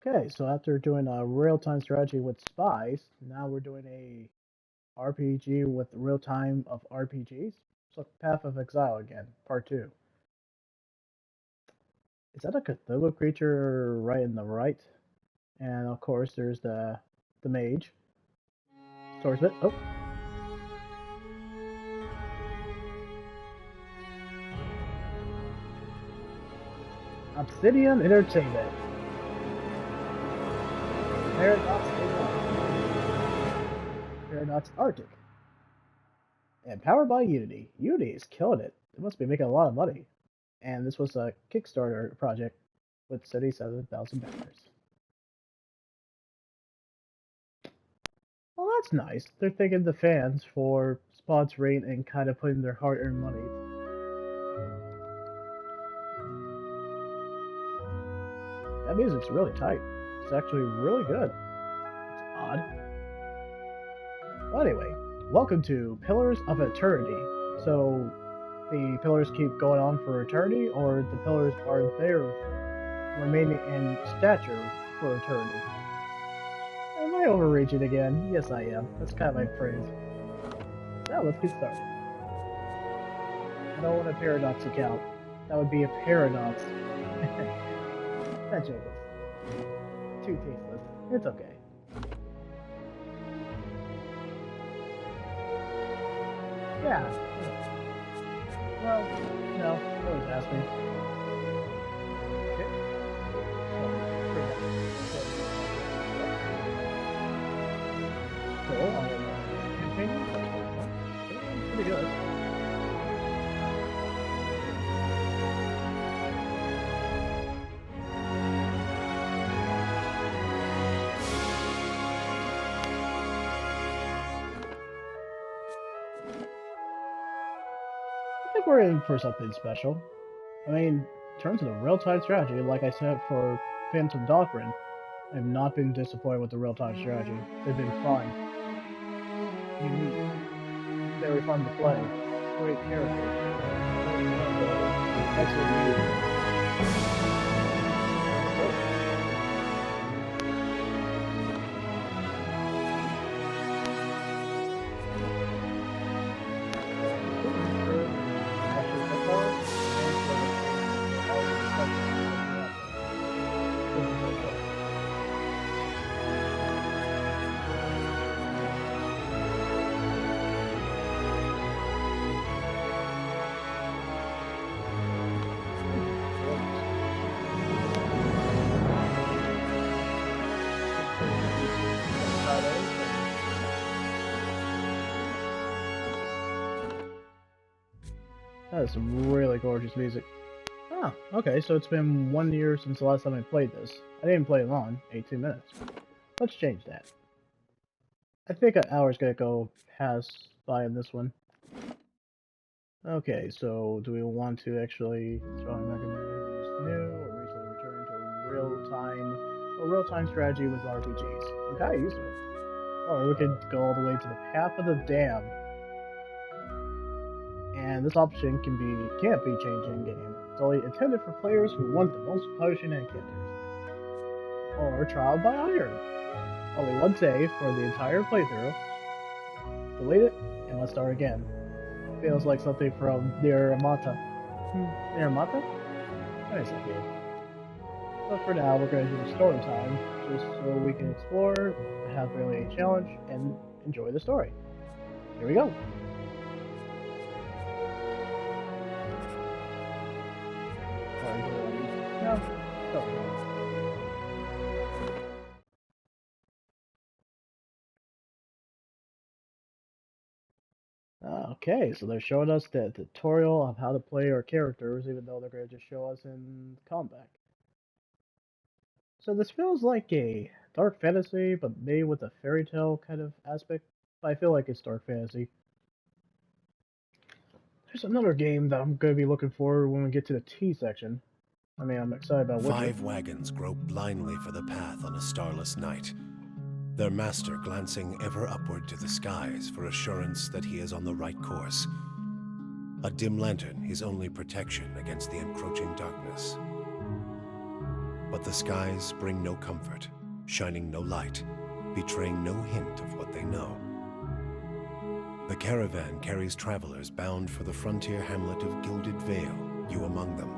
Okay, so after doing a real-time strategy with spies, now we're doing a RPG with real-time of RPGs. So Path of Exile again, part two. Is that a Cthulhu creature right in the right? And of course, there's the mage, swordsmith. Oh, Obsidian Entertainment. Paradox Paradox Arctic. And powered by Unity. Unity is killing it. They must be making a lot of money. And this was a Kickstarter project with 77,000 backers. Well, that's nice. They're thanking the fans for sponsoring and kind of putting their hard-earned money. That music's really tight. It's actually really good. It's odd. Well, anyway, welcome to Pillars of Eternity. So, the pillars keep going on for eternity, or the pillars are there remaining in stature for eternity? Am I overreaching again? Yes, I am. That's kind of my phrase. Now, let's get started. I don't want a paradox account. That would be a paradox. That joke was too tasteless. It's okay. Yeah. Well, no. Always ask me. Okay. Cool. Campaign. Pretty good. I think we're in for something special. I mean, in terms of the real-time strategy, like I said for Phantom Doctrine, I've not been disappointed with the real-time strategy. They've been fun, unique, very fun to play, great characters, excellent music. That is some really gorgeous music. Ah, okay, so it's been 1 year since the last time I played this. I didn't play it long, 18 minutes. Let's change that. I think an hour's gonna go pass by in this one. Okay, so do we want to actually strongly recommend who's new or recently returning to real-time strategy with RPGs? I'm kinda used to it. Or we could go all the way to the Path of the Dam. And this option can't be changed in game. It's only intended for players who want the most potion encounters. Or Trial by Iron. Only one save for the entire playthrough. Delete it, and let's start again. Feels like something from Nier Automata. Nier Automata? That is that game. But for now, we're going to do story time, just so we can explore, have really a challenge, and enjoy the story. Here we go. No, don't. Okay, so they're showing us the tutorial of how to play our characters, even though they're going to just show us in combat. So this feels like a dark fantasy, but made with a fairy tale kind of aspect. But I feel like it's dark fantasy. There's another game that I'm going to be looking for when we get to the T section. I mean, I'm excited about Witcher. 5 wagons grope blindly for the path on a starless night, their master glancing ever upward to the skies for assurance that he is on the right course. A dim lantern his only protection against the encroaching darkness. But the skies bring no comfort, shining no light, betraying no hint of what they know. The caravan carries travelers bound for the frontier hamlet of Gilded Vale, you among them,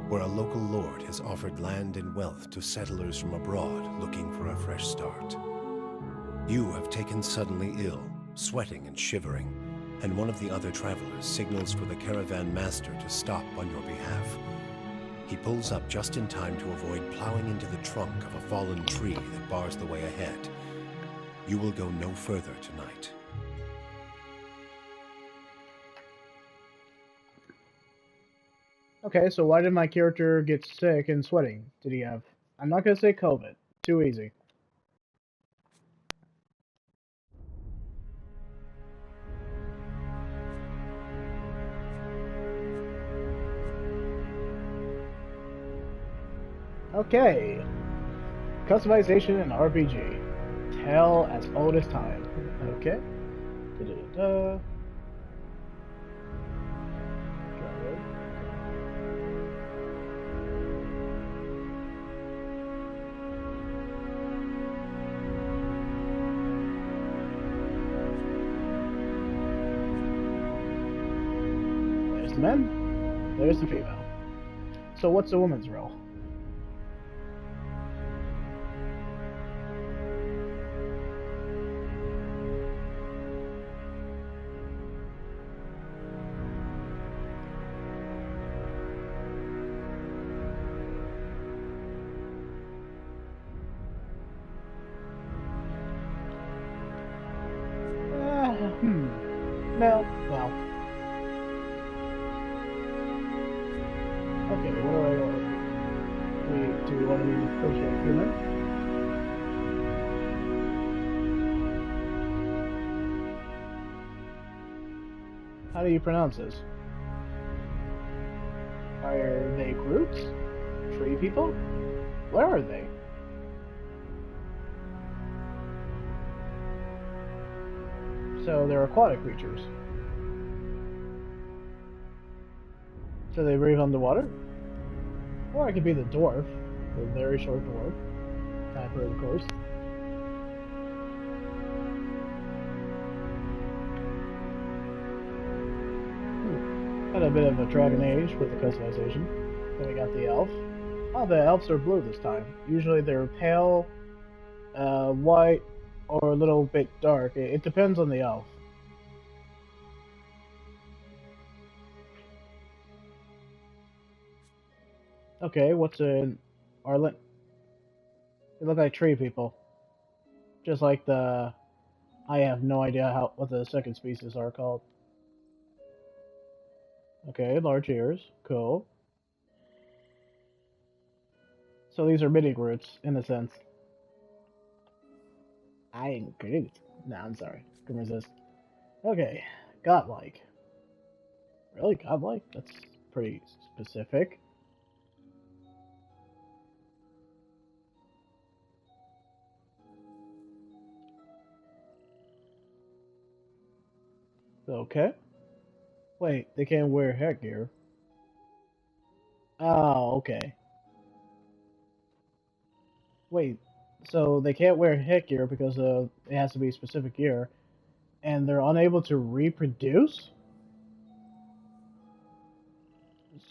where a local lord has offered land and wealth to settlers from abroad looking for a fresh start. You have taken suddenly ill, sweating and shivering, and one of the other travelers signals for the caravan master to stop on your behalf. He pulls up just in time to avoid plowing into the trunk of a fallen tree that bars the way ahead. You will go no further tonight. Okay, so why did my character get sick and sweating? Did he have... I'm not gonna say COVID. Too easy. Okay. Customization in RPG. Tale as old as time. Okay. Da-da-da-da. There's the men. There's the female. So what's the woman's role? No. Well. Okay, what do I want? Do we want to be crochet human? How do you pronounce this? Are they groups? Tree people? Where are they? So they're aquatic creatures. So they breathe underwater? Or it could be the dwarf, the very short dwarf. Typer, of course. Got a bit of a Dragon Age with the customization. Then we got the elf. Oh, the elves are blue this time. Usually they're pale, white, or a little bit dark. It depends on the elf. Okay, what's in Arlen? They look like tree people. Just like the... I have no idea what the second species are called. Okay, large ears. Cool. So these are mini Groots, in a sense. I am Groot. No, I'm sorry. Can resist. Okay, godlike. Really, godlike? That's pretty specific. Okay. Wait, they can't wear headgear. Oh, okay. Wait, so they can't wear headgear because it has to be specific gear, and they're unable to reproduce?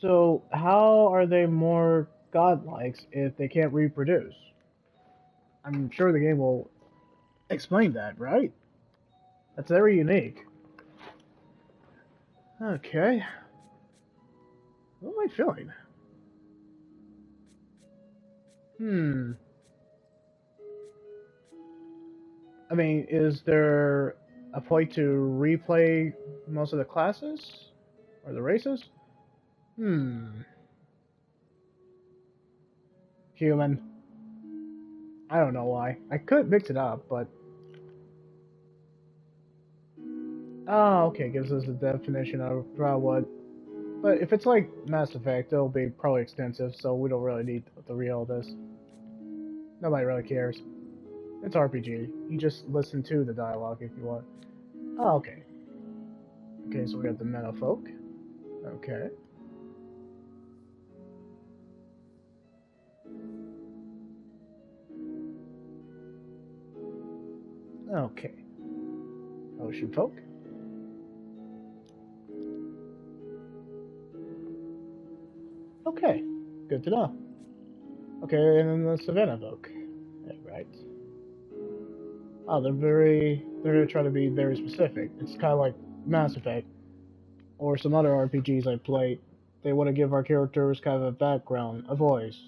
So how are they more godlikes if they can't reproduce? I'm sure the game will explain that, right? That's very unique. Okay. What am I feeling? I mean, is there a point to replay most of the classes? Or the races? Human. I don't know why. I could mix it up, but... Oh, okay, gives us a definition of what. But if it's like Mass Effect, it'll be probably extensive, so we don't really need to read all this. Nobody really cares. It's RPG. You just listen to the dialogue if you want. Oh, okay. Okay, so we got the Metafolk. Okay. Okay. Ocean folk. Okay. Good to know. Okay, and then the Savannah folk. Yeah, right. Oh, they're gonna try to be very specific. It's kind of like Mass Effect or some other RPGs I played. They want to give our characters kind of a background, a voice,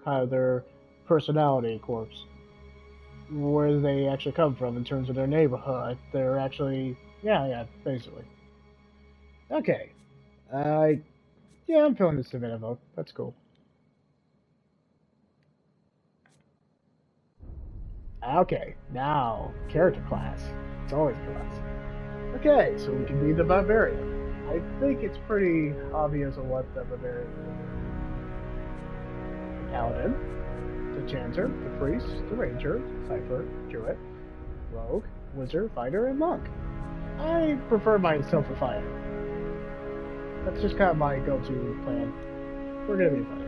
kind of their personality corpse, where they actually come from in terms of their neighborhood. They're actually, yeah, basically. Okay, I, yeah, I'm feeling the Savannah vote. That's cool. Okay, now character class. It's always class. Okay, so we can be the barbarian. I think it's pretty obvious on what the barbarian is. The paladin, the chanter, the priest, the ranger, cipher, druid, rogue, wizard, fighter, and monk. I prefer myself a fighter. That's just kind of my go-to plan. We're gonna be a fighter.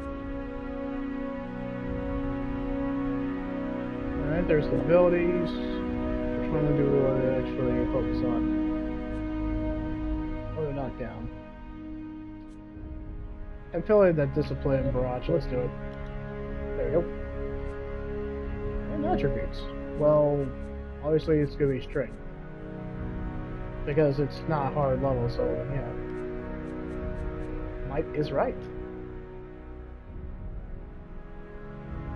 Alright, there's the abilities. Which one do we want to actually focus on? Oh, they're knocked down. I'm feeling that discipline barrage. Let's do it. There we go. And attributes. Well, obviously it's gonna be strength. Because it's not hard level, so yeah. Might is right.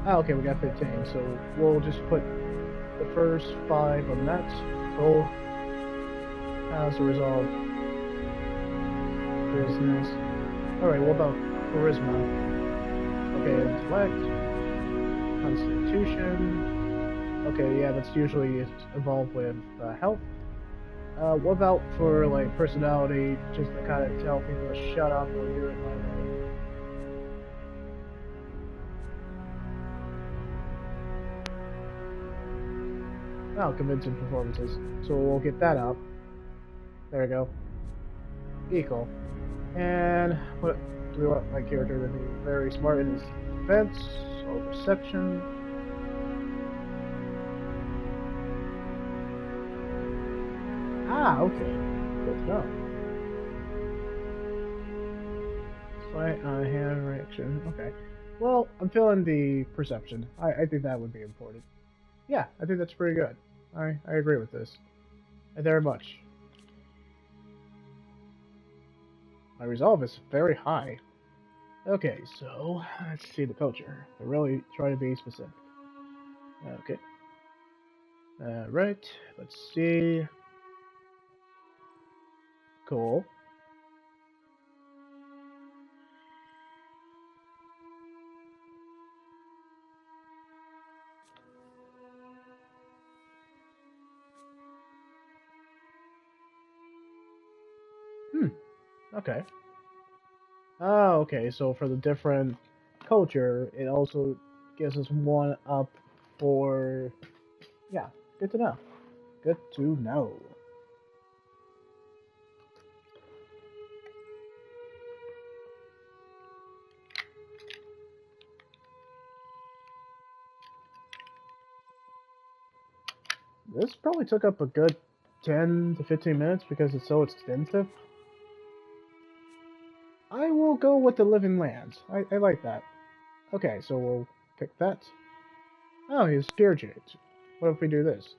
Oh, okay, we got 15, so we'll just put the first 5 on that. So, as a result, business. Alright, what about charisma? Okay, intellect, constitution. Okay, yeah, that's usually involved with health. What about for like personality, just to kind of tell people to shut up or do it my way? Oh, convincing performances. So we'll get that up. There we go. Equal. And what do we want my character to be? Very smart in his defense or perception. Ah, okay. Good to know. Slight hand reaction. Okay. Well, I'm feeling the perception. I think that would be important. Yeah, I think that's pretty good. I agree with this. Very much. My resolve is very high. Okay, so let's see the culture. I really try to be specific. Okay. Right. Let's see. Cool. Okay. Oh, okay. So for the different culture, it also gives us one up for. Yeah, good to know. Good to know. This probably took up a good 10 to 15 minutes because it's so extensive. I will go with the Living Lands. I like that. Okay, so we'll pick that. Oh, he's gear change. What if we do this?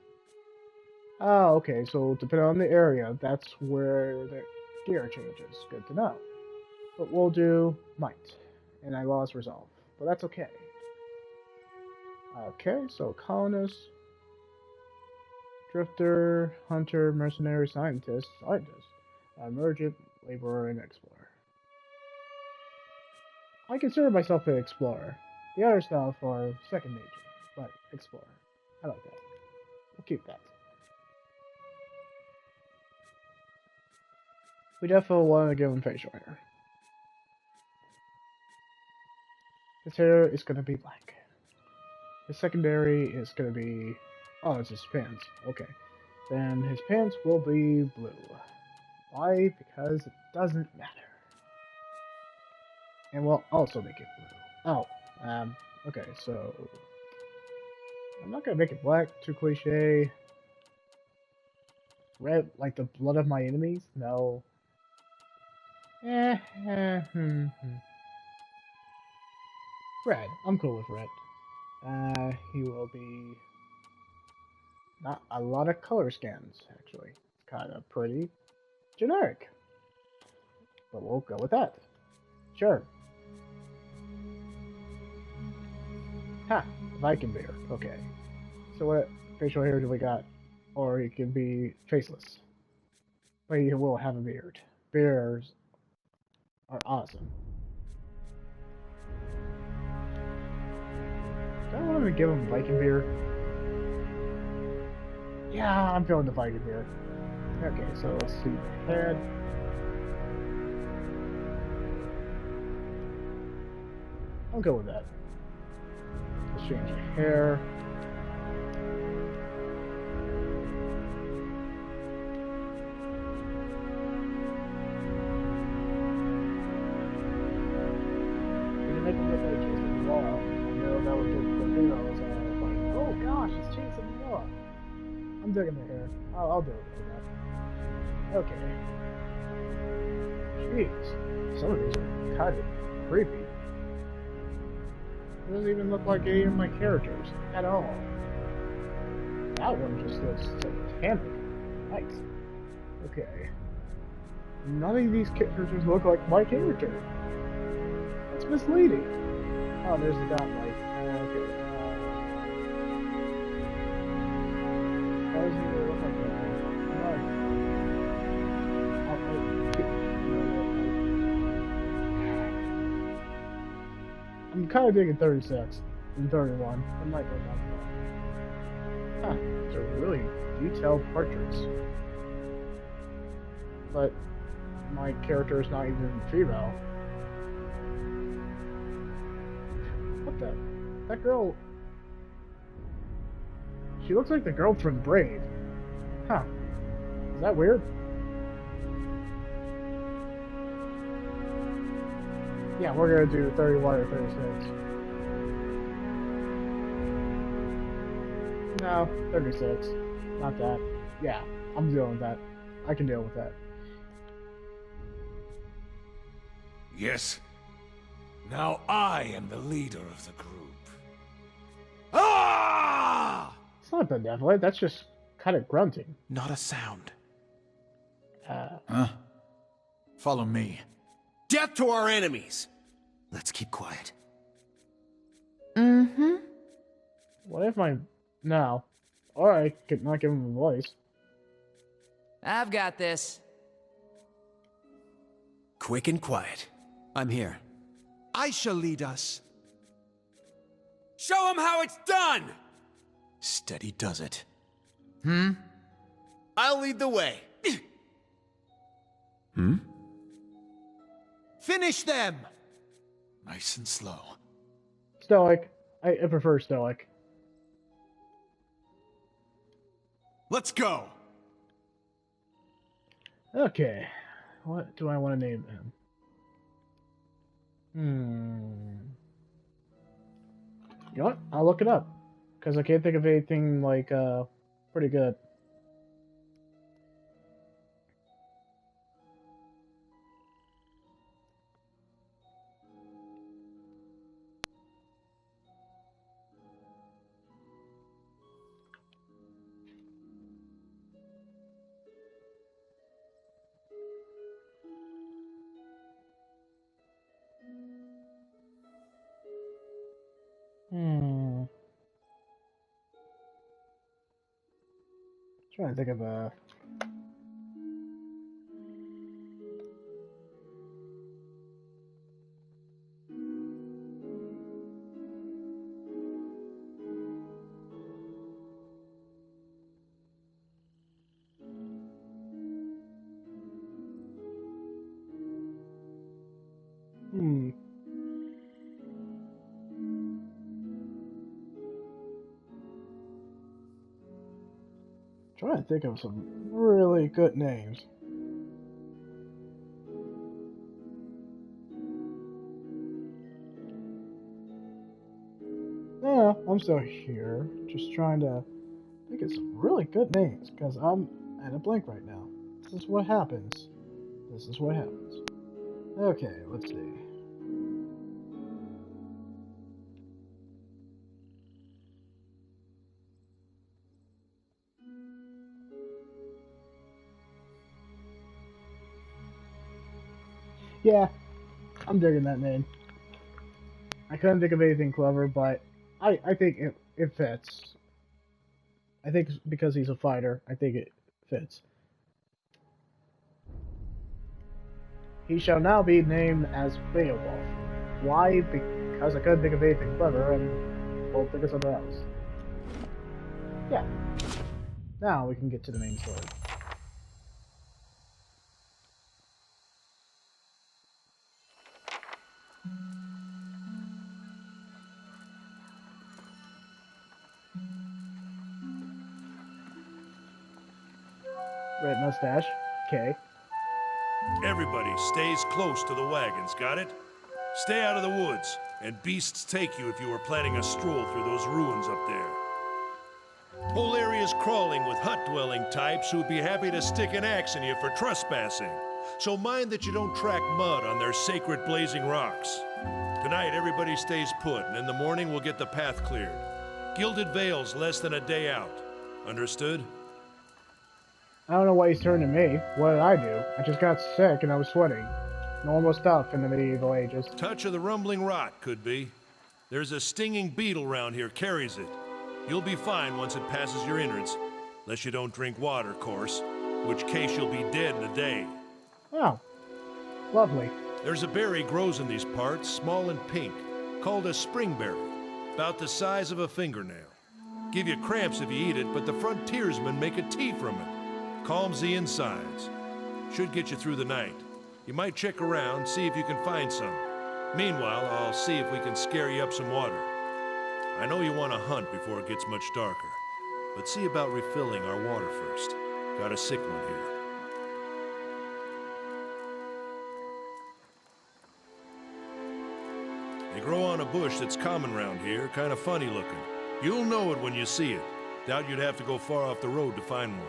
Oh, okay, so depending on the area, that's where the gear changes. Good to know. But we'll do might. And I lost resolve. But that's okay. Okay, so colonist, drifter, hunter, mercenary, scientist, merchant, laborer, and explorer. I consider myself an explorer. The other stuff are second nature, but explorer. I like that. We'll keep that. We definitely want to give him facial hair. His hair is going to be black. His secondary is going to be... Oh, it's his pants. Okay. Then his pants will be blue. Why? Because it doesn't matter. And we'll also make it blue. Oh, okay, so... I'm not going to make it black, too cliche. Red, like the blood of my enemies? No. Red. I'm cool with red. He will be not a lot of color scans, actually. It's kind of pretty generic. But we'll go with that. Sure. Ha! Viking beard. Okay. So what facial hair do we got? Or he can be faceless. But he will have a beard. Beards are awesome. Do I want to give him Viking beard? Yeah, I'm feeling the Viking beard. Okay, so let's see the head. I'll go with that. Let's change the hair. We can make him look like Jason Momoa. I know that would get the heroes like, oh gosh, it's Jason Momoa. I'm digging the hair. I'll do it for that. Okay. Jeez, some of these are kind of creepy. It doesn't even look like any of my characters at all. That one just looks satanic. Nice. Okay. None of these characters look like my character. That's misleading. Oh, there's the godlight. Okay. How does he really look like that? I'm kind of digging 36 and 31. I might go down to that. Huh, these are really detailed portraits. But my character is not even female. What the? That girl... She looks like the girl from Brave. Huh. Is that weird? Yeah, we're gonna do 31 or 36. No, 36. Not that. Yeah, I'm dealing with that. I can deal with that. Yes. Now I am the leader of the group. Ah! It's not benevolent, that's just kind of grunting. Not a sound. Huh? Follow me. Death to our enemies! Let's keep quiet. Mm-hmm. What if my... No. Alright, could not give him a voice. I've got this. Quick and quiet. I'm here. I shall lead us. Show him how it's done! Steady does it. I'll lead the way. Finish them! Nice and slow. Stoic. I prefer Stoic. Let's go! Okay. What do I want to name him? You know what? I'll look it up. Because I can't think of anything, like, pretty good. Trying to think of a... Trying to think of some really good names. Yeah, I'm still here, just trying to think of some really good names, because I'm And a blank right now. This is what happens. This is what happens. Okay, let's see. Yeah, I'm digging that name. I couldn't think of anything clever, but I think it fits. I think because he's a fighter, I think it fits. He shall now be named as Beowulf. Why? Because I couldn't think of anything clever, and we'll think of something else. Yeah. Now we can get to the main story. Red mustache. Okay. Everybody stays close to the wagons, got it? Stay out of the woods, and beasts take you if you are planning a stroll through those ruins up there. Whole area's crawling with hut-dwelling types who'd be happy to stick an axe in you for trespassing. So mind that you don't track mud on their sacred blazing rocks. Tonight, everybody stays put, and in the morning we'll get the path cleared. Gilded Vale's less than a day out. Understood? I don't know why he's turning to me. What did I do? I just got sick and I was sweating. Normal stuff in the medieval ages. Touch of the rumbling rot, could be. There's a stinging beetle round here, carries it. You'll be fine once it passes your innards. Unless you don't drink water, of course. In which case you'll be dead in a day. Oh. Lovely. There's a berry grows in these parts, small and pink, called a springberry. About the size of a fingernail. Give you cramps if you eat it, but the frontiersmen make a tea from it. Calms the insides. Should get you through the night. You might check around, see if you can find some. Meanwhile, I'll see if we can scare you up some water. I know you want to hunt before it gets much darker, but see about refilling our water first. Got a sick one here. They grow on a bush that's common round here, kind of funny looking. You'll know it when you see it. Doubt you'd have to go far off the road to find one.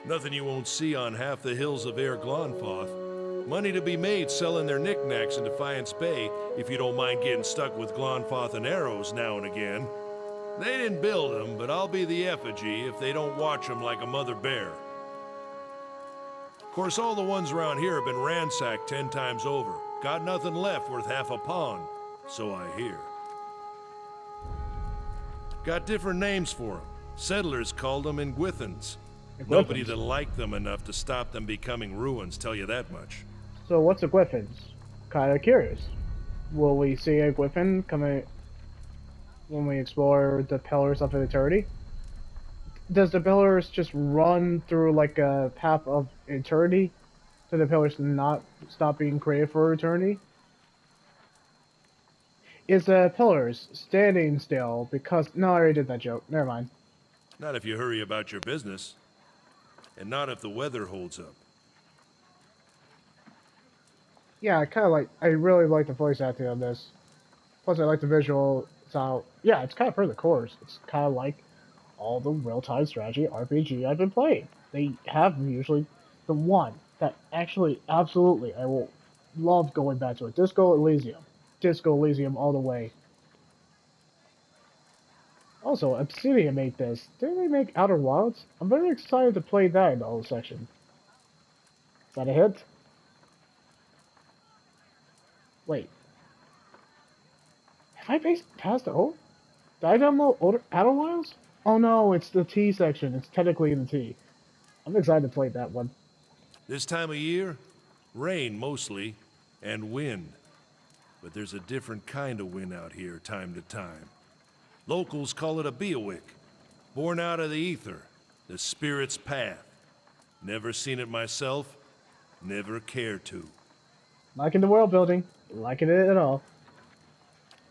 Nothing you won't see on half the hills of Air Glonfoth. Money to be made selling their knickknacks in Defiance Bay, if you don't mind getting stuck with Glonfoth and arrows now and again. They didn't build them, but I'll be the effigy if they don't watch them like a mother bear. Of course, all the ones around here have been ransacked 10 times over. Got nothing left worth half a pond, so I hear. Got different names for them. Settlers called them Ingwithans. Nobody that liked them enough to stop them becoming ruins, tell you that much. So what's a Gwyffins? Kinda curious. Will we see a Gwyffin coming when we explore the Pillars of Eternity? Does the Pillars just run through like a path of eternity? So the Pillars not stop being created for eternity? Is the Pillars standing still because... No, I already did that joke. Never mind. Not if you hurry about your business. And not if the weather holds up. Yeah, I really like the voice acting on this. Plus, I like the visual style. Yeah, it's kind of for the course. It's kind of like all the real-time strategy RPG I've been playing. They have usually the one that actually, absolutely, I will love going back to it. Disco Elysium. Disco Elysium all the way. Also, Obsidian made this. Didn't they make Outer Wilds? I'm very excited to play that in the whole section. Is that a hint? Wait. Have I passed the O? Did I download Outer Wilds? Oh no, it's the T section. It's technically in the T. I'm excited to play that one. This time of year, rain mostly, and wind. But there's a different kind of wind out here time to time. Locals call it a Beowick, born out of the ether, the spirit's path. Never seen it myself, never cared to. Liking the world building, liking it at all.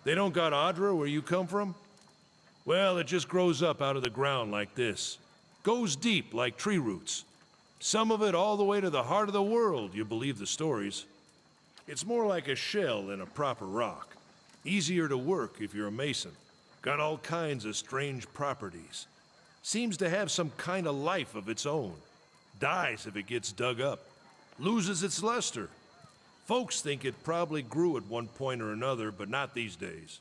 They don't got Adra where you come from? Well, it just grows up out of the ground like this. Goes deep like tree roots. Some of it all the way to the heart of the world, you believe the stories. It's more like a shell than a proper rock. Easier to work if you're a mason. Got all kinds of strange properties. Seems to have some kind of life of its own. Dies if it gets dug up. Loses its luster. Folks think it probably grew at one point or another, but not these days.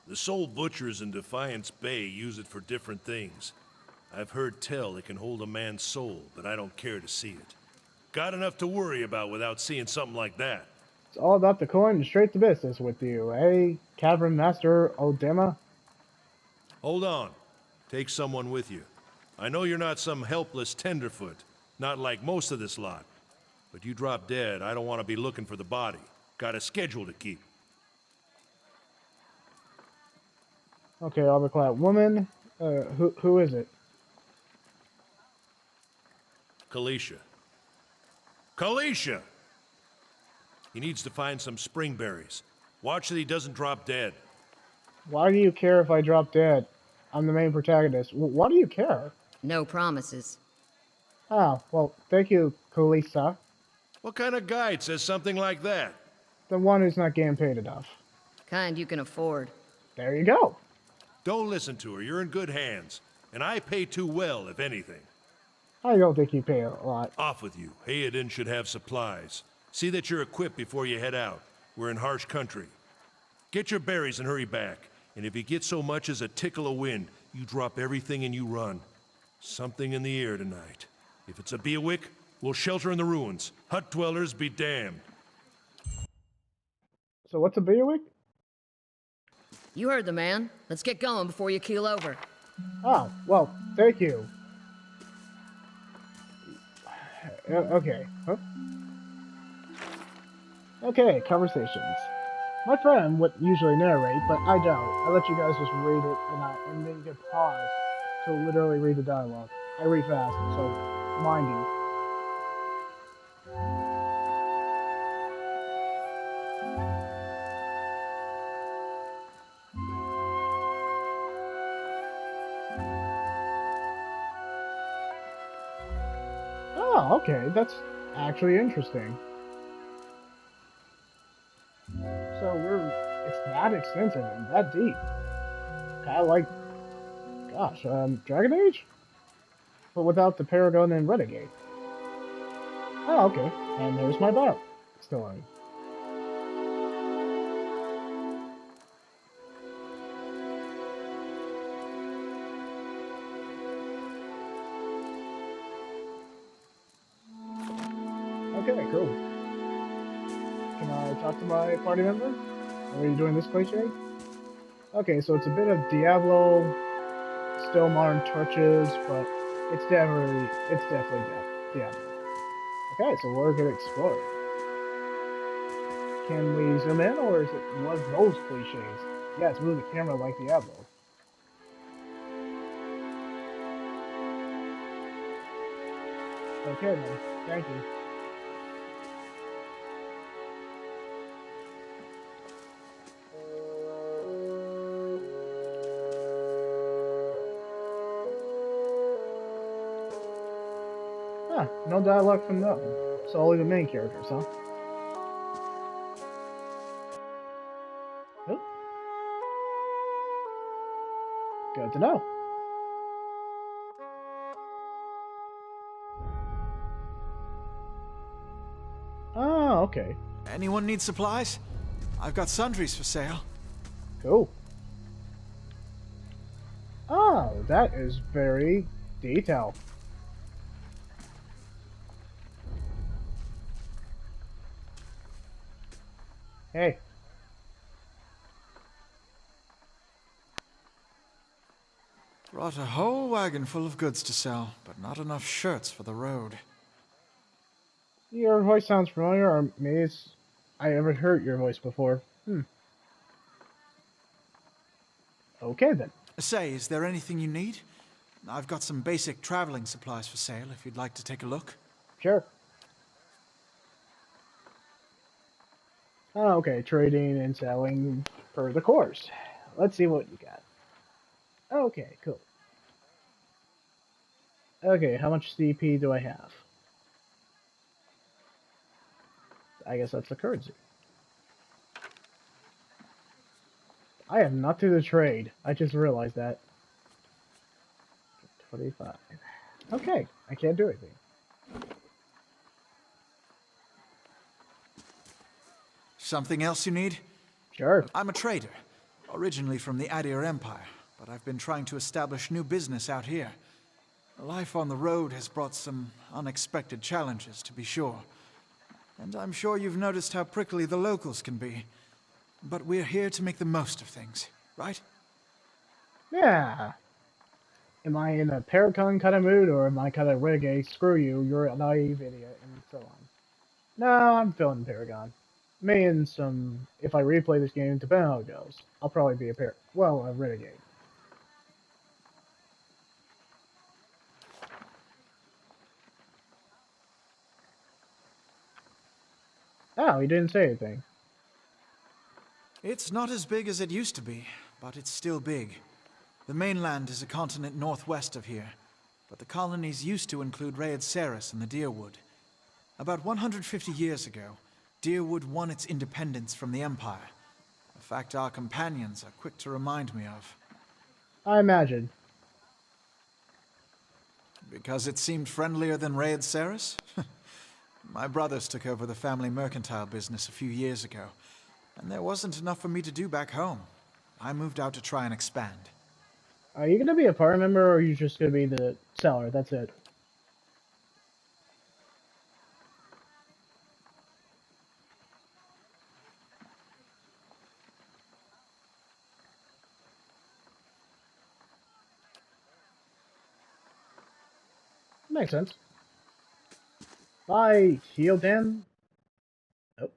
The soul butchers in Defiance Bay use it for different things. I've heard tell it can hold a man's soul, but I don't care to see it. Got enough to worry about without seeing something like that. It's all about the coin and straight to business with you, eh, Cavern Master Odema? Hold on. Take someone with you. I know you're not some helpless tenderfoot, not like most of this lot. But you drop dead, I don't want to be looking for the body. Got a schedule to keep. Okay, armor-clad woman. Who is it? Kalisha. Kalisha! He needs to find some springberries. Watch that he doesn't drop dead. Why do you care if I drop dead? I'm the main protagonist. Why do you care? No promises. Oh, well, thank you, Kalisa. What kind of guide says something like that? The one who's not getting paid enough. Kind you can afford. There you go. Don't listen to her, you're in good hands. And I pay too well, if anything. I don't think you pay a lot. Off with you. Hayden should have supplies. See that you're equipped before you head out. We're in harsh country. Get your berries and hurry back. And if you get so much as a tickle of wind, you drop everything and you run. Something in the air tonight. If it's a Beawick, we'll shelter in the ruins. Hut dwellers be damned. So what's a Beawick? You heard the man. Let's get going before you keel over. Oh, well, thank you. Okay. Huh? Okay, conversations. My friend would usually narrate, but I don't. I let you guys just read it, and then you can pause to literally read the dialogue. I read fast, so mind you. Oh, okay, that's actually interesting. So it's that extensive and that deep. Kinda like, gosh, Dragon Age? But without the Paragon and Renegade. Oh, okay, and there's my bar. Still on. Okay, cool. Can I talk to my party member? Are you doing this cliche? Okay, so it's a bit of Diablo, still modern touches, but it's definitely Diablo. Okay, so we're gonna explore. Can we zoom in, or is it one of those cliches? Yeah, it's moving the camera like Diablo. Okay then, thank you. Huh, no dialogue from them. Solely the main characters, huh? Oh. Good to know. Oh, okay. Anyone need supplies? I've got sundries for sale. Cool. Oh, that is very detailed. Hey. Brought a whole wagon full of goods to sell, but not enough shirts for the road. Your voice sounds familiar, or maybe I ever heard your voice before. Okay then. Say, is there anything you need? I've got some basic traveling supplies for sale if you'd like to take a look. Sure. Oh, okay, trading and selling per the course. Let's see what you got. Okay, cool. Okay, how much CP do I have? I guess that's the currency. I have nothing to trade. I just realized that. 25. Okay, I can't do anything. Something else you need? Sure. I'm a trader, originally from the Adir Empire, but I've been trying to establish new business out here. Life on the road has brought some unexpected challenges, to be sure. And I'm sure you've noticed how prickly the locals can be. But we're here to make the most of things, right? Yeah. Am I in a Paragon kind of mood, or am I kind of renegade? Screw you, you're a naive idiot, and so on. No, I'm feeling Paragon. Me and some, if I replay this game, depending on how it goes, I'll probably be a renegade. Oh, he didn't say anything. It's not as big as it used to be, but it's still big. The mainland is a continent northwest of here, but the colonies used to include Raed Ceres and the Deerwood. About 150 years ago, Deerwood won its independence from the Empire, a fact our companions are quick to remind me of. I imagine. Because it seemed friendlier than Raed Ceres? My brothers took over the family mercantile business a few years ago, and there wasn't enough for me to do back home. I moved out to try and expand. Are you going to be a party member, or are you just going to be the seller? That's it. Makes sense. Bye, healed him. Nope.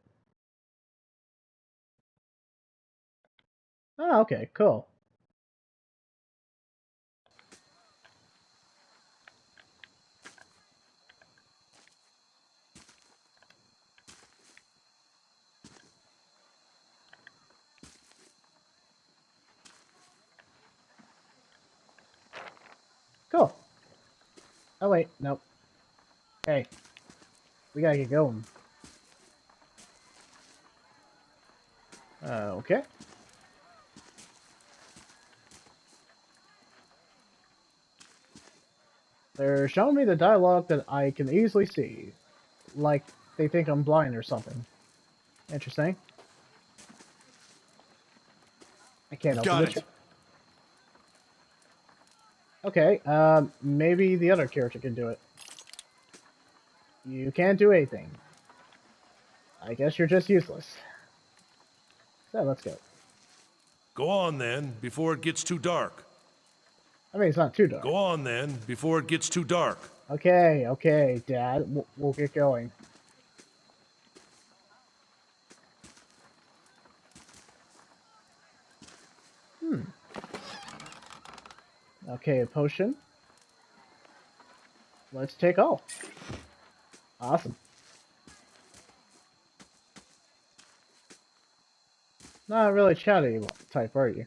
Oh, okay, cool. Cool. Oh wait, nope. Hey, we gotta get going. Okay. They're showing me the dialogue that I can easily see. Like, they think I'm blind or something. Interesting. I can't open Got it. it. Okay, maybe the other character can do it. You can't do anything. I guess you're just useless. So, let's go. Go on then, before it gets too dark. I mean, it's not too dark. Go on then, before it gets too dark. Okay, okay, Dad. We'll get going. Okay, a potion. Let's take off. Awesome. Not really chatty type, are you?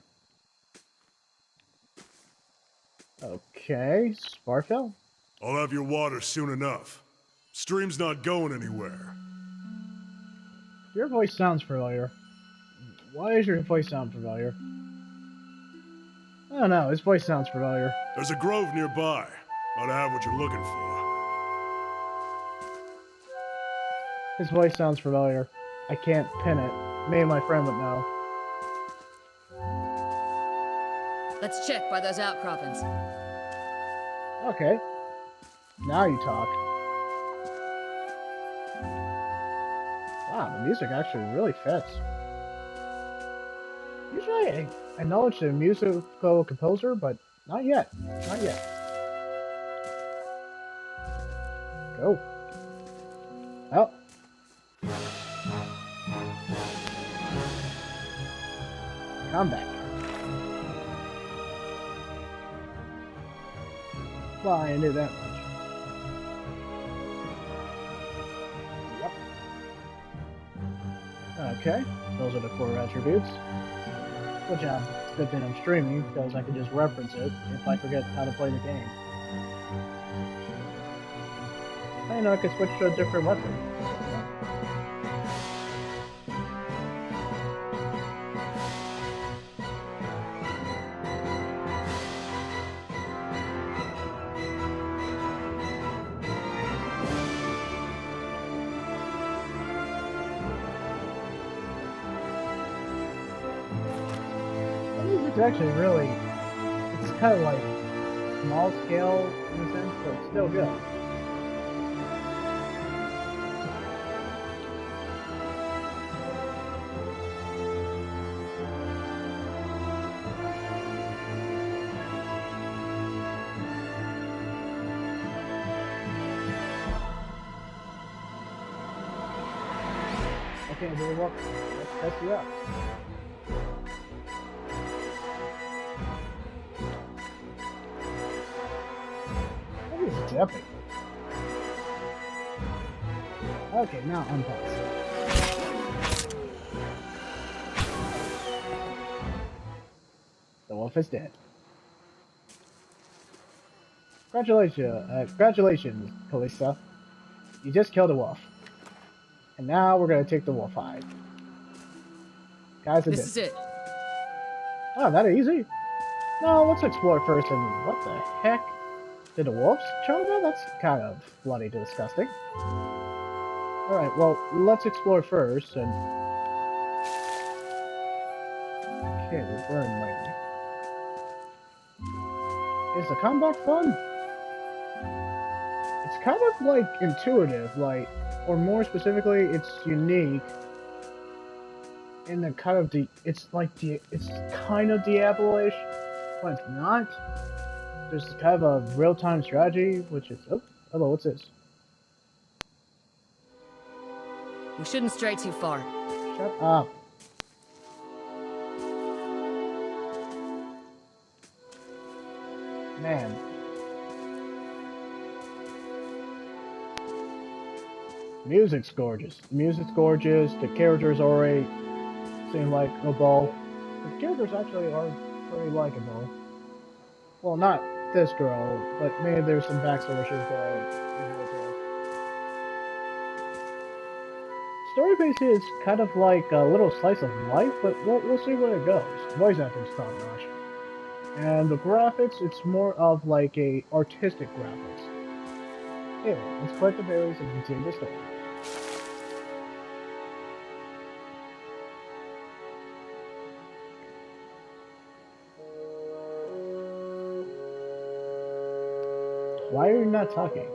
Okay, Sparfell? I'll have your water soon enough. Stream's not going anywhere. Your voice sounds familiar. Why does your voice sound familiar? I don't know, his voice sounds familiar. There's a grove nearby. Ought to have what you're looking for. His voice sounds familiar. I can't pin it. Me and my friend would know. Let's check by those outcroppings. Okay. Now you talk. Wow, the music actually really fits. Usually I acknowledge the musical composer, but not yet. Not yet. Go. Oh. Come back. Well, I knew that much. Yep. Okay, those are the 4 attributes. Good job. It's good that I'm streaming, because I can just reference it if I forget how to play the game. I know I can switch to a different weapon. It's actually really, it's kind of like small scale in a sense, but it's still good. Okay, very well. Let's test you out. What is jumping? Okay, now unpause. The wolf is dead. Congratulations, Calista. You just killed a wolf. And now we're gonna take the wolf hide. Guys, This is it. Oh, that easy? No, let's explore first. And what the heck? Did the wolves charm that? That's kind of bloody disgusting. Alright, well, let's explore first and... Okay, we're burning lately. Is the combat fun? It's kind of like intuitive, like, or more specifically, it's unique in the kind of it's kind of Diablo-ish, but it's not. There's kind of a real-time strategy, which is hello, what's this? We shouldn't stray too far. Shut up. Man. Music's gorgeous. The music's gorgeous. The characters already seem like a ball. The characters actually are pretty likable. Well, not this girl, but maybe there's some backstory she's got. Story base is kind of like a little slice of life, but we'll see where it goes. Voice acting's top notch. And the graphics, it's more of like a artistic graphics. Anyway, let's collect the berries and continue the story. Why are you not talking?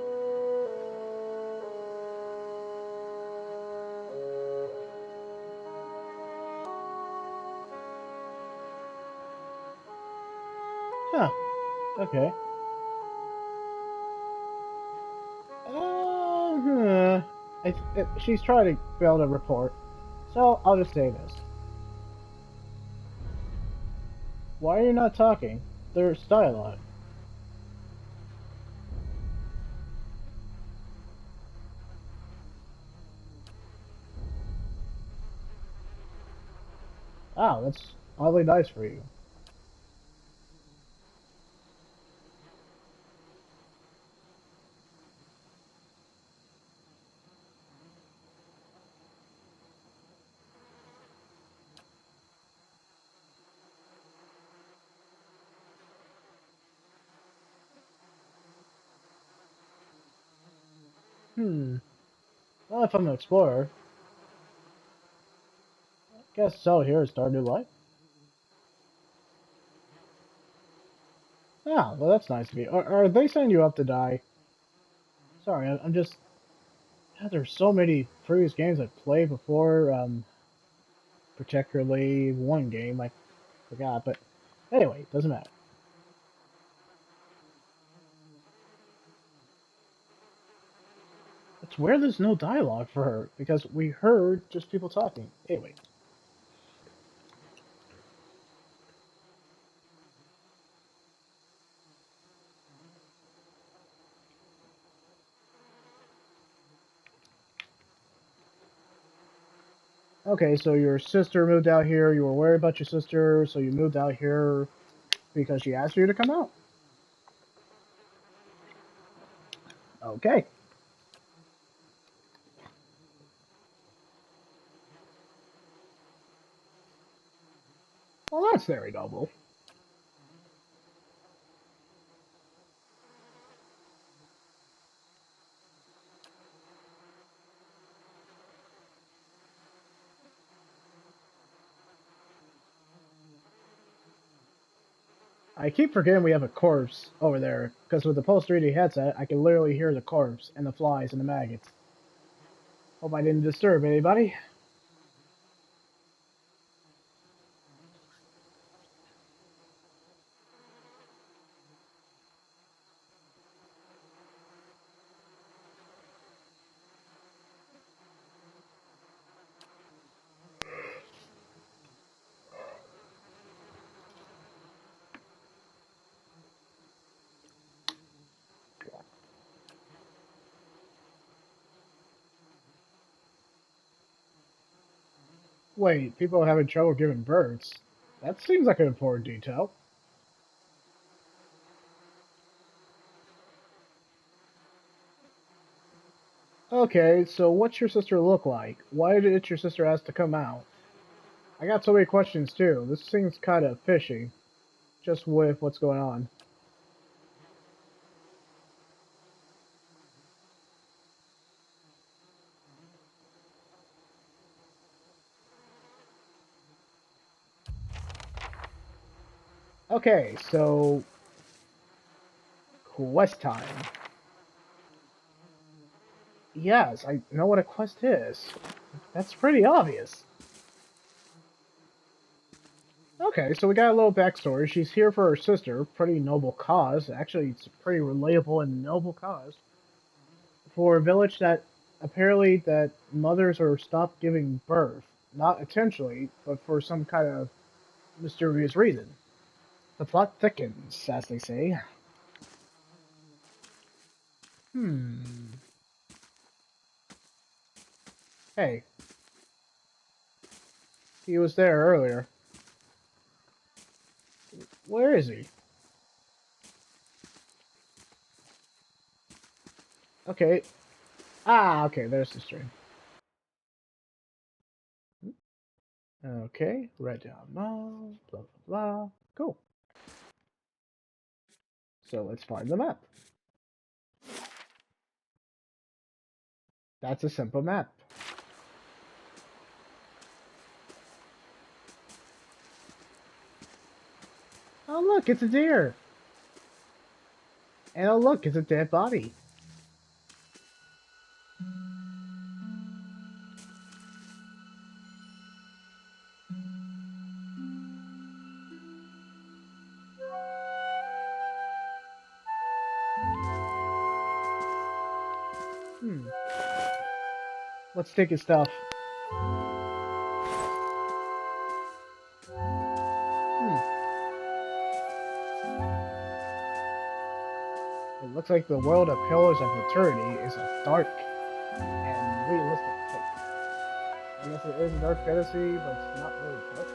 Huh. Okay. She's trying to build a report, so I'll just say this. Why are you not talking? There's dialogue. Wow, that's oddly nice for you. Well, if I'm an explorer, I guess out here and start a new life. Ah, well, that's nice of you. Are they setting you up to die? Sorry, I'm just... there's so many previous games I've played before, particularly one game I forgot, but anyway, doesn't matter. It's weird there's no dialogue for her, because we heard just people talking. Anyway. Okay, so your sister moved out here, you were worried about your sister, so you moved out here because she asked you to come out? Okay. Well, that's very noble. I keep forgetting we have a corpse over there, because with the Pulse 3D headset, I can literally hear the corpse and the flies and the maggots. Hope I didn't disturb anybody. Wait, people are having trouble giving births? That seems like an important detail. Okay, so what's your sister look like? Why did your sister ask to come out? I got so many questions too. This seems kind of fishy, just with what's going on. Okay, so quest time. Yes, I know what a quest is. That's pretty obvious. Okay, so we got a little backstory. She's here for her sister. Pretty noble cause. Actually, it's a pretty relatable and noble cause. For a village that apparently that mothers are stopped giving birth. Not intentionally, but for some kind of mysterious reason. The plot thickens, as they say. Hey. He was there earlier. Where is he? Okay. Ah, okay, there's the stream. Okay, Red Down Mall, blah, blah, blah. Cool. So let's find the map. That's a simple map. Oh look, it's a deer! And oh look, it's a dead body. Let's take his stuff. It looks like the world of Pillars of Eternity is a dark and realistic take. I guess it is dark fantasy, but it's not really dark.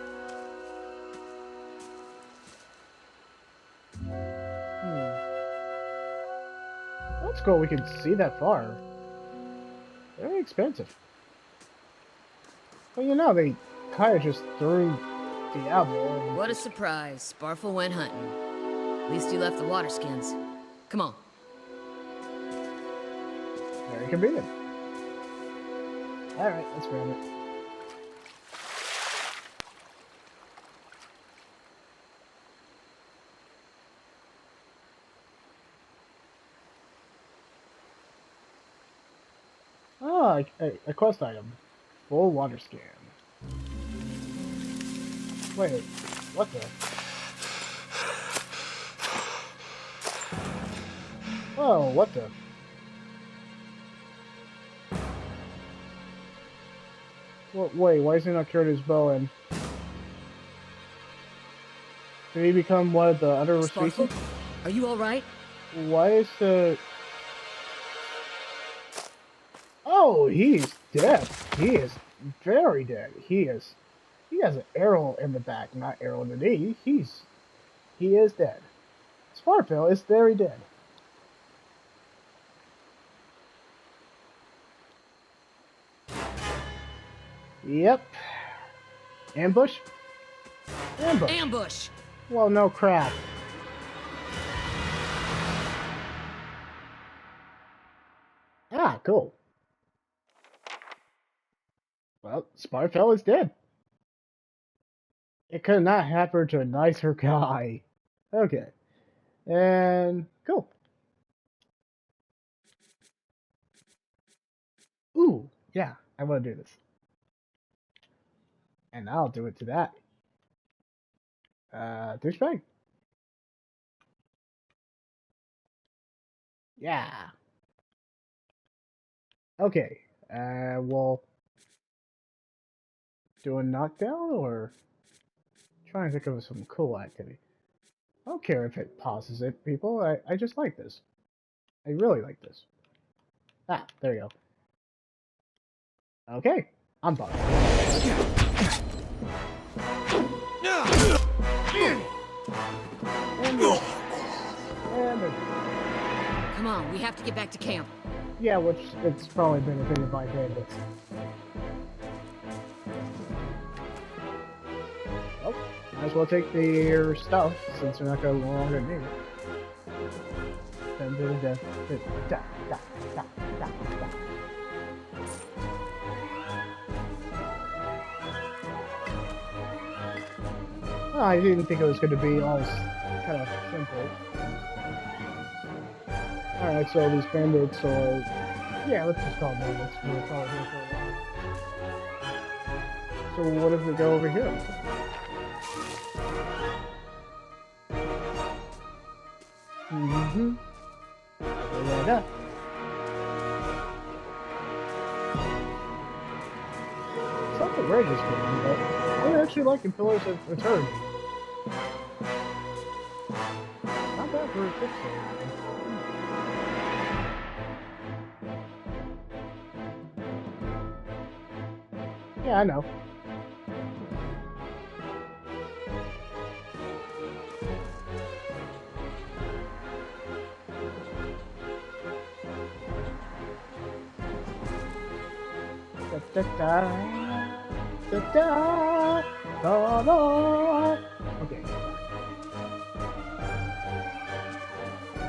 That's cool, we can see that far. Very expensive. Well, you know, they kind of just threw Diablo. What a surprise. Sparfle went hunting. At least he left the water skins. Come on. Very convenient. Alright, let's grab it. Ah, a quest item. Full water scan. Wait, what the? Oh, what the? Wait, why is he not cured his bow and... Did he become one of the other species? Are you alright? Why is the... Oh, he's dead. He is very dead. He has an arrow in the back, not arrow in the knee. He is dead. Sparfell is very dead. Yep. Ambush? Ambush. Ambush! Well, no crap. Ah, cool. Well, Sparfell is dead. It could not happen to a nicer guy. Okay. And cool. Ooh, yeah, I want to do this. And I'll do it to that. Douchebag. Yeah. Okay. We'll do a knockdown or try and think of some cool activity. I don't care if it pauses it, people. I just like this. I really like this. Ah, there you go. Okay, I'm done. And Come on, we have to get back to camp. yeah, which it's probably been invaded by bandits. Oh, might as well take their stuff since they're not going to longer need it. Oh, I didn't think it was going to be all kind of simple. Alright, so these bandits are... Yeah, let's just call them bandits. We'll call it here for a while. So what if we go over here? Mm-hmm. Da-da-da. Something rare this game, but I'm actually liking Pillars of Eternity. Not bad for a Kickstarter. Yeah, I know. Da da da da da da. Okay.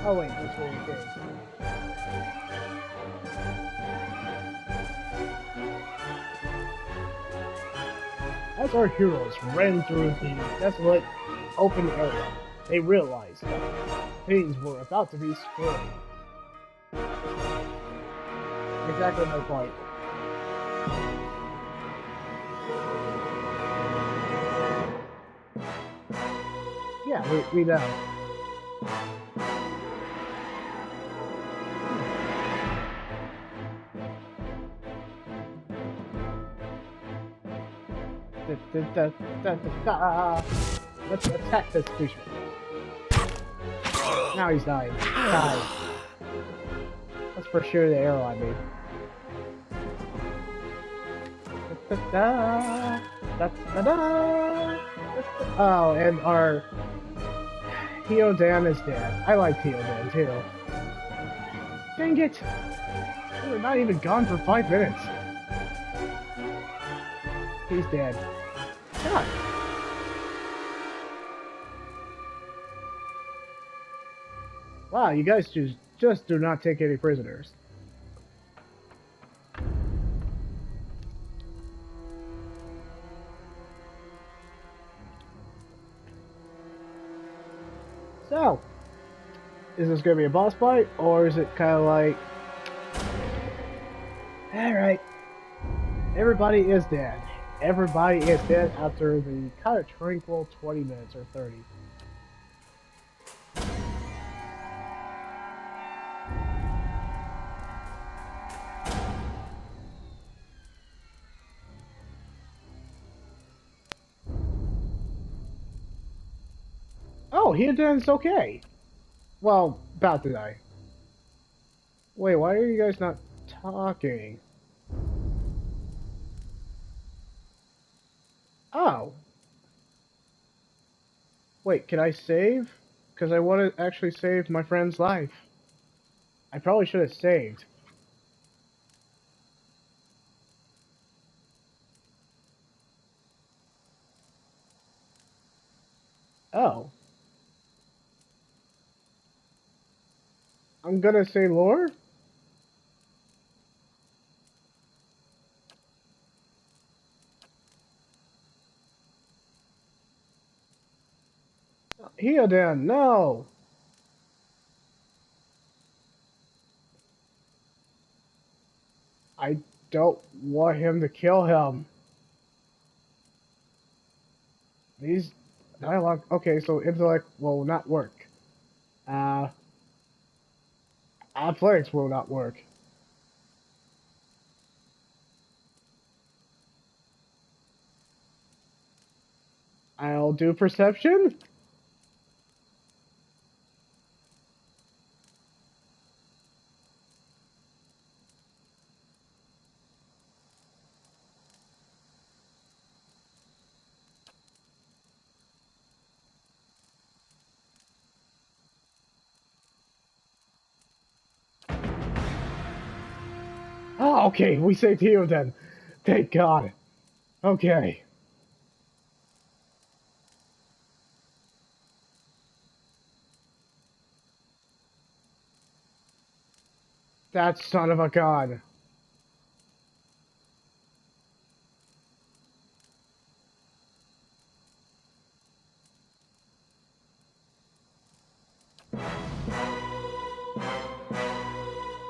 Oh wait, that's what we did. As our heroes ran through the desolate open area, they realized that things were about to be spoiled. Exactly my point. Yeah, we know. Let's attack this douchebag. Now he's dying. Die. That's for sure the arrow I made. Oh, and our Theodan is dead. I like Theodan too. Dang it! We were not even gone for 5 minutes. He's dead. God. Wow, you guys just do not take any prisoners. So, is this gonna be a boss fight, or is it kind of like, alright, everybody is dead. Everybody is dead after the kind of tranquil 20 minutes or 30. Oh, Theodan's okay. Well, about to die. Wait, why are you guys not talking? Oh. Wait, can I save? Because I want to actually save my friend's life. I probably should have saved. Oh. I'm gonna say lore? Theoden, no! I don't want him to kill him. These dialogue. Okay, so intellect will not work. Athletics will not work. I'll do perception. Oh, okay, we saved Theoden. Thank God. Okay. That son of a gun.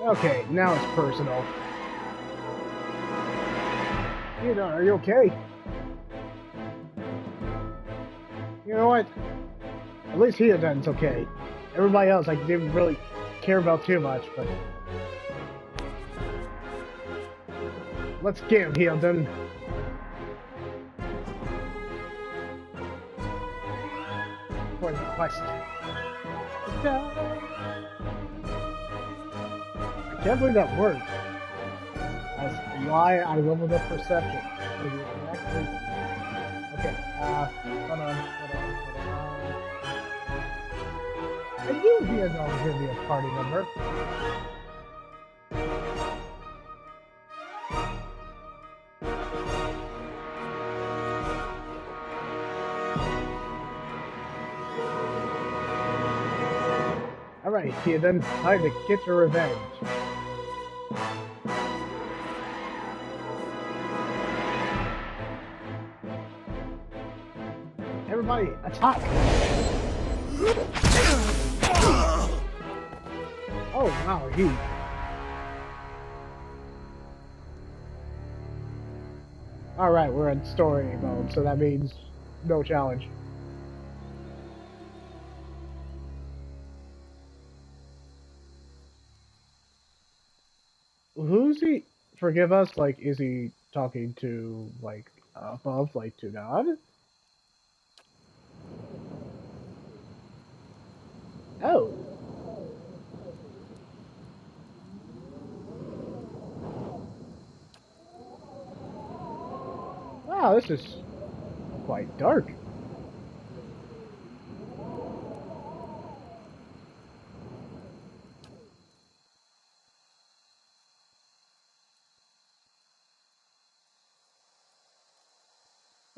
Okay, now it's personal. Theoden, are you okay? You know what? At least Theoden's okay. Everybody else I didn't really care about too much, but... Let's get him, Theoden. For the quest. I can't believe that worked. That's why I leveled up perception. Okay, hold on. I knew Theoden was going to be a party member. Alright, Theoden, time to get your revenge. Everybody, attack! Oh, wow, he... Alright, we're in story mode, so that means no challenge. Who's he? Forgive us, like, is he talking to, like, above, like, to God? Oh. Wow, this is quite dark.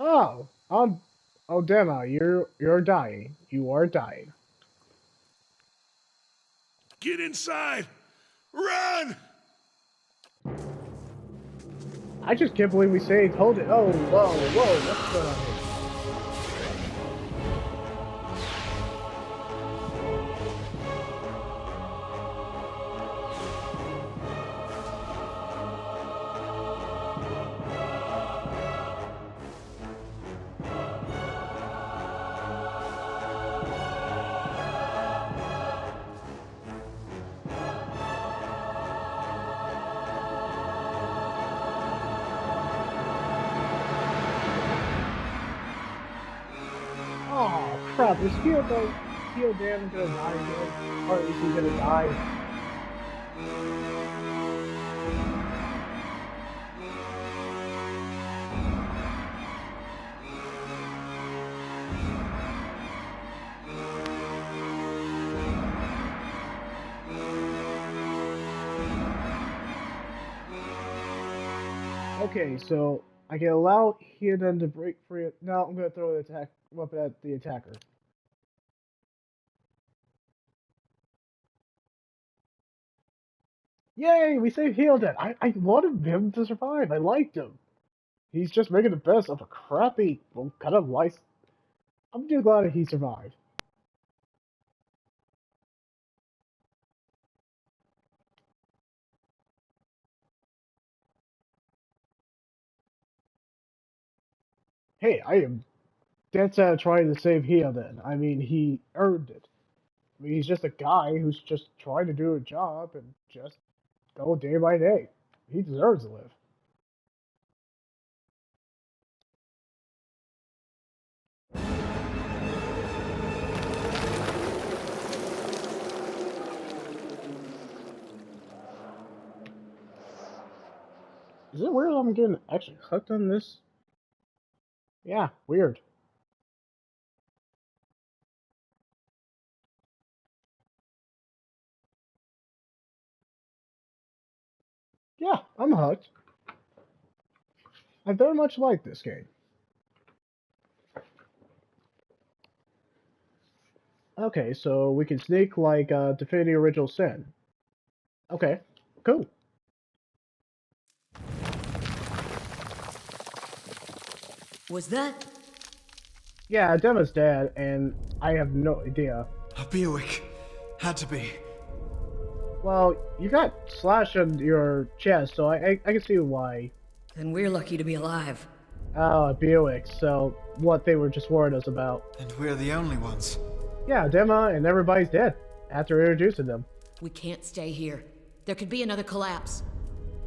Oh, oh, Dema, you're dying. You are dying. Get inside! Run! I just can't believe we saved. Hold it. Oh, whoa, what's going on here? Oh crap, is Theoden gonna die again? Or is he gonna die? Okay, so I can allow Theoden to break free. Now I'm gonna throw the attack weapon at the attacker. Yay! We saved Theoden. I wanted him to survive. I liked him. He's just making the best of a crappy, well, kind of life. I'm just glad he survived. Hey, I am dead set trying to save Hia then. I mean, he earned it. I mean, he's just a guy who's just trying to do a job and just go day by day. He deserves to live. Is it weird I'm getting actually hooked on this? Yeah, weird. Yeah, I'm hooked. I very much like this game. Okay, so we can sneak like Definitive Original Sin. Okay, cool. Was that? Yeah, Dema's dead, and I have no idea. A Bewick. Had to be. Well, you got slash on your chest, so I can see why. Then we're lucky to be alive. Oh, Buick, so what they were just warning us about. And we're the only ones. Yeah, Dema and everybody's dead after introducing them. We can't stay here. There could be another collapse.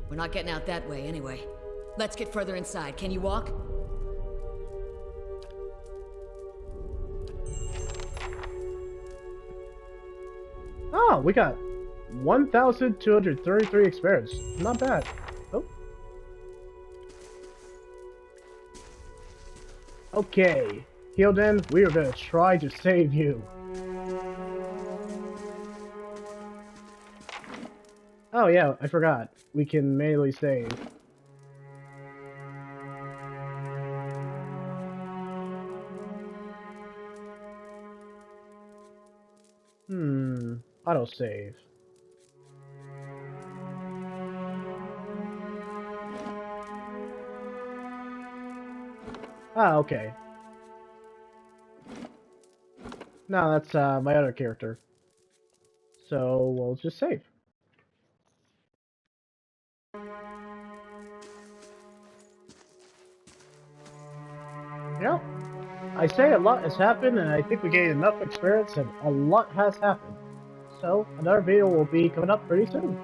We're not getting out that way anyway. Let's get further inside. Can you walk? Oh, we got 1,233 experience. Not bad. Oh. Okay, Hilden, we are gonna try to save you. Oh yeah, I forgot. We can manually save. Autosave. Ah, okay. No, that's my other character. So we'll just save. Yeah. I say a lot has happened, and I think we gained enough experience, and a lot has happened. So, another video will be coming up pretty soon.